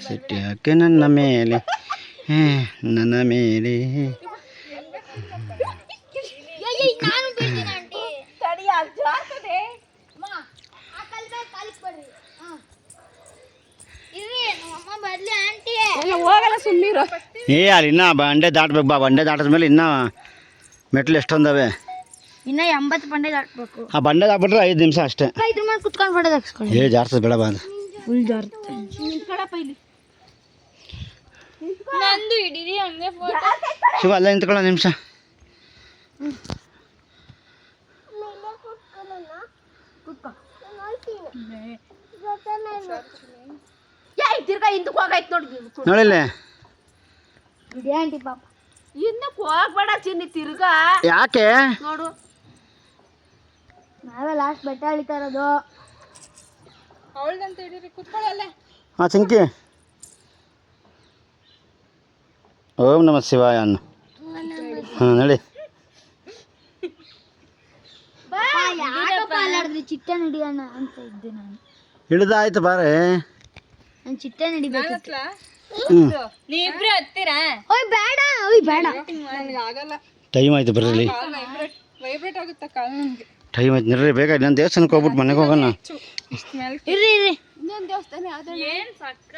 ಸಿಟ್ಟಿ ಯಾಕೆ ನನ್ನ ಮೇಲೆ ನನ್ನ ಮೇಲೆ ಅಲ್ಲಿ ಇನ್ನ ಬಂಡೆ ದಾಟ್ಬೇಕು ಬಾ. ಬಂಡೆ ದಾಟಿದ್ಮೇಲೆ ಇನ್ನ ಮೆಟ್ಲು ಎಷ್ಟೊಂದವೆ. ಇನ್ನ 80 ಬಂಡೆ ದಾಟ್ಬೇಕು. ಆ ಬಂಡೆ ದಾಟ್ಬಿಟ್ರೆ 5 ನಿಮಿಷ ಅಷ್ಟೇ. ಕುತ್ಕೊಂಡು ಫೋಟೋ ತೆಗಿಸ್ಕೊಳ್ಳಿ. ಜಾರ್ತದೆ ಬೇಡ ಬಾ. ಫುಲ್ ಜಾರ್ತದೆ. ನಂದು ಹಿಡೀರಿ ಹಂಗೆ ಫೋಟೋ. ಶಿವ ಅಲ್ಲೇ ನಿಂತ್ಕೊಳ್ಳೋ ನಿಮಿಷ. ನೋಡಿಲ್ಲ ಹೋಗ್ಬೇಡ ಚಿನ್ನಿ ತಿರ್ಗಾ. ಯಾಕೆ ನೋಡು ನಾವೇ ಲಾಸ್ಟ್ ಬೆಟ್ಟ ಇಳಿತಾ ಇರೋದು. ಅವಳದಂತ ಹಿಡೀರಿ ಕುತ್ಕೊಳ್ಳಲ್ಲ. ಹಾಂ ಚಿಂಕಿ ಓಂ ನಮ ಶಿವಾಯ ಅನ್ನು. ಹಾಂ ನಡಿ. ಚಿಟ್ಟೆ ಹಿಡಿಯೋಣ ಅಂತ ಇದ್ದೆ ನಾನು. ಹಿಡಿದಾಯ್ತು ಬಾರೆ. ನಾನು ಚಿಟ್ಟೆ ಹಿಡಿಬೇಕಿತ್ತು. ನೀವಿಬ್ರು ಹತ್ತೀರಾ? ಓಯ್ ಬೇಡ, ಓಯ್ ಬೇಡ. ಆಗಲ್ಲ. ಟೈಮ್ ಆಯ್ತು ಬರ್ರಿ. ವೈಬ್ರೇಟ್ ಆಗುತ್ತೆ ಕಾಲು ನನಗೆ. ಟೈಮ್ ಆಯ್ತು ನಡ್ರಿ ಬೇಗ. ಇನ್ನೊಂದು ದೇವಸ್ಥಾನಕ್ಕೆ ಹೋಗ್ಬಿಟ್ಟು ಮನೆಗೆ ಹೋಗೋಣ. ಇರ್ರಿ ಇನ್ನೊಂದು ದೇವಸ್ಥಾನ ಯಾವ್ದು? ಏನು ಸಕ್ಕ